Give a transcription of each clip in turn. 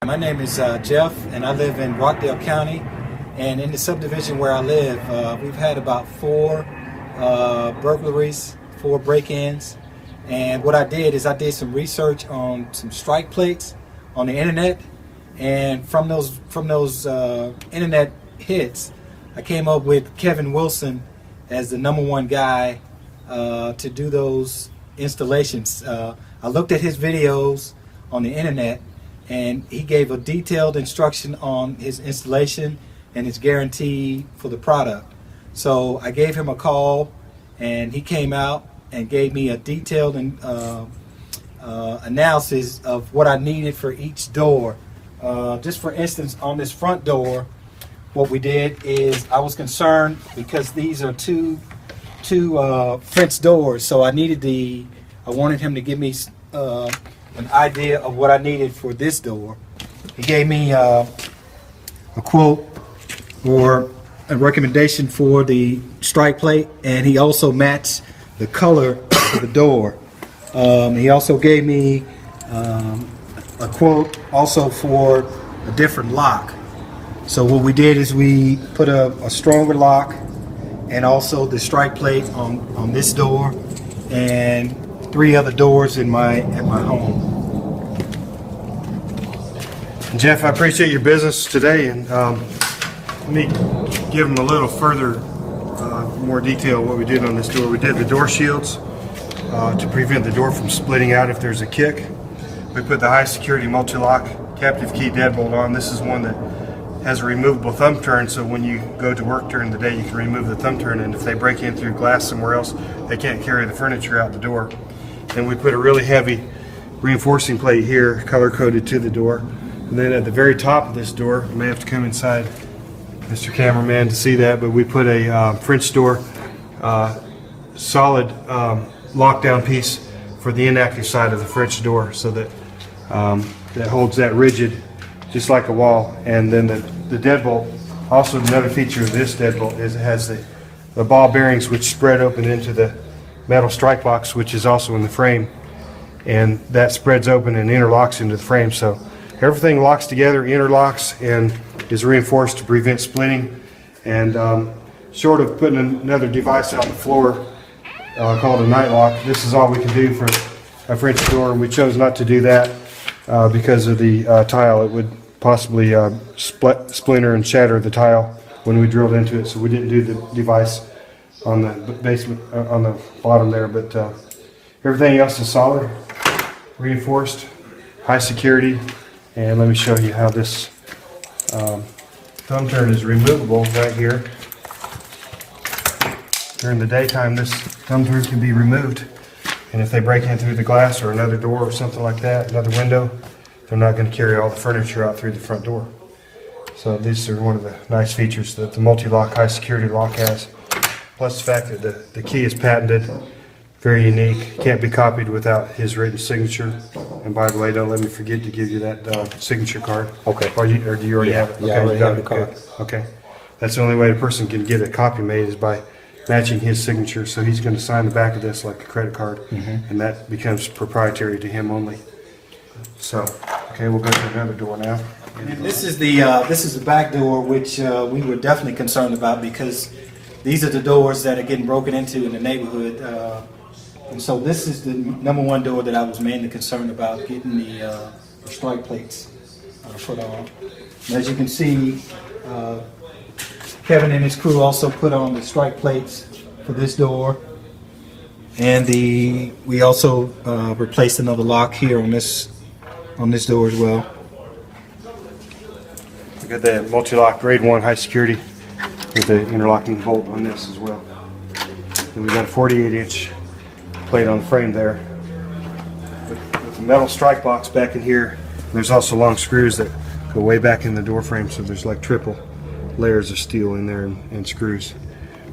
My name is Jeff, and I live in Rockdale County. And in the subdivision where I live, we've had about four burglaries, four break-ins. And what I did is I did some research on some strike plates on the internet, and from those internet hits, I came up with Kevin Wilson as the #1 guy to do those installations. I looked at his videos on the internet, and he gave a detailed instruction on his installation and his guarantee for the product. So I gave him a call, and he came out and gave me a detailed analysis of what I needed for each door. Just for instance, on this front door, what we did is I was concerned because these are two French doors, so I wanted him to give me an idea of what I needed for this door. He gave me a quote or a recommendation for the strike plate, and he also matched the color of the door. He also gave me a quote also for a different lock. So what we did is we put a stronger lock and also the strike plate on this door and 3 other doors in my home. Jeff, I appreciate your business today, and let me give them a little further, more detail what we did on this door. We did the door shields to prevent the door from splitting out if there's a kick. We put the high security multi-lock captive key deadbolt on. This is one that has a removable thumb turn, so when you go to work during the day, you can remove the thumb turn, and if they break in through glass somewhere else, they can't carry the furniture out the door. And we put a really heavy reinforcing plate here, color-coded to the door. And then at the very top of this door, you may have to come inside, Mr. Cameraman, to see that, but we put a French door solid lockdown piece for the inactive side of the French door, so that that holds that rigid, just like a wall. And then the deadbolt, also another feature of this deadbolt is it has the ball bearings which spread open into the metal strike box, which is also in the frame, and that spreads open and interlocks into the frame. So everything locks together, interlocks, and is reinforced to prevent splitting. And short of putting another device out on the floor called a night lock, this is all we can do for a French door, and we chose not to do that because of the tile. It would possibly splinter and shatter the tile when we drilled into it, so we didn't do the device on the basement, on the bottom there. But everything else is solid, reinforced, high security. And let me show you how this thumb turn is removable right here. During the daytime, this thumb turn can be removed, and if they break in through the glass or another door or something like that, another window, they're not going to carry all the furniture out through the front door. So these are one of the nice features that the multi-lock high security lock has. Plus the fact that the key is patented, very unique, can't be copied without his written signature. And by the way, don't let me forget to give you that signature card. Okay. Or do you already have it? Yeah, I already have the card. Okay. That's the only way a person can get a copy made is by matching his signature. So he's going to sign the back of this like a credit card, and that becomes proprietary to him only. So, okay, we'll go to another door now. And this is the back door, which we were definitely concerned about because these are the doors that are getting broken into in the neighborhood. And so this is the #1 door that I was mainly concerned about getting the strike plates put on. And as you can see, Kevin and his crew also put on the strike plates for this door. And we also replaced another lock here on this door as well. We got the multi-lock grade 1 high security with the interlocking bolt on this as well. And we got a 48-inch plate on the frame there. With the metal strike box back in here, there's also long screws that go way back in the door frame, so there's like triple layers of steel in there and screws.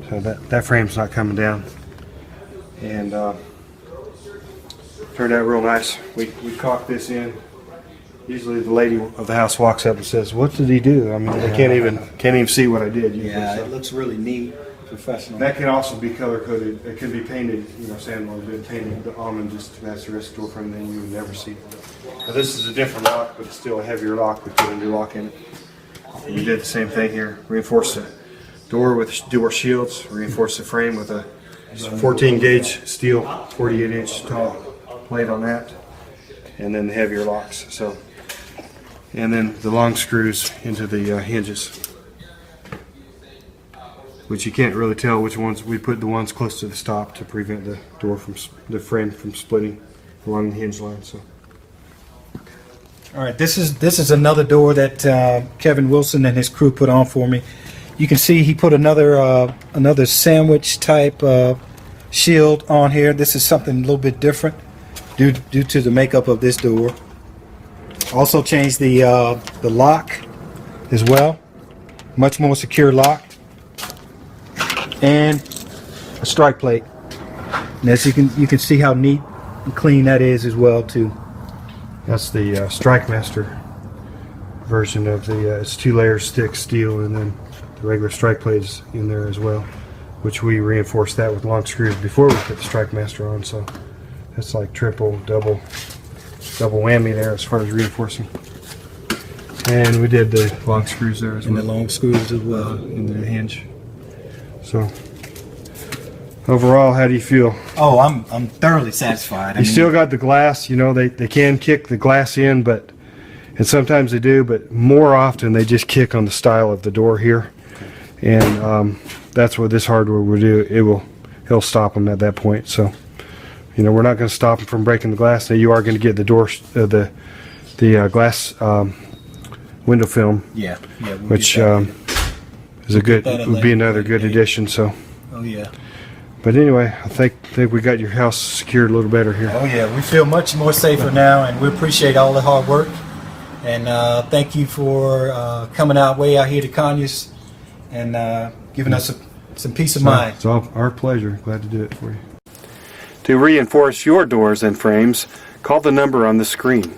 So that frame's not coming down. And turned out real nice. We caulked this in. Usually the lady of the house walks up and says, "What did he do?" I mean, they can't even see what I did usually. Yeah, so. it looks really neat professional. That can also be color coded. It can be painted, you know, sandmarked, been painted the almond just to match the rest of the door frame, then you would never see. Now this is a different lock, but it's still a heavier lock. We put a new lock in it. And we did the same thing here. Reinforced the door with door shields. Reinforced the frame with a 14 gauge steel, 48 inch tall plate on that, and then the heavier locks. So, and then the long screws into the hinges, which you can't really tell which ones. We put the ones close to the stop to prevent the door from the frame from splitting along the hinge line. So, all right, this is another door that Kevin Wilson and his crew put on for me. You can see he put another sandwich type shield on here. This is something a little bit different due to the makeup of this door. Also changed the lock as well, much more secure lock, and a strike plate. And as you can see how neat and clean that is as well too. that's the Strike Master version of the. It's 2 layers thick steel, and then the regular strike plates in there as well, which we reinforced that with long screws before we put the Strike Master on. So that's like triple, double whammy there as far as reinforcing. And we did the long screws there as well. And the long screws as well. In the hinge. So overall, how do you feel? Oh, I'm thoroughly satisfied. You still got the glass, you know, they can kick the glass in, and sometimes they do, but more often they just kick on the style of the door here. And that's what this hardware will do. It'll stop them at that point. So, you know, we're not going to stop them from breaking the glass. Now you are going to get the door, the glass window film. Yeah. Which is would be another good addition. So. Oh yeah. But anyway, I think we got your house secured a little better here. Oh yeah, we feel much more safer now, and we appreciate all the hard work. And thank you for coming way out here to Conyers and giving us some peace of mind. It's all our pleasure. Glad to do it for you. To reinforce your doors and frames, call the number on the screen.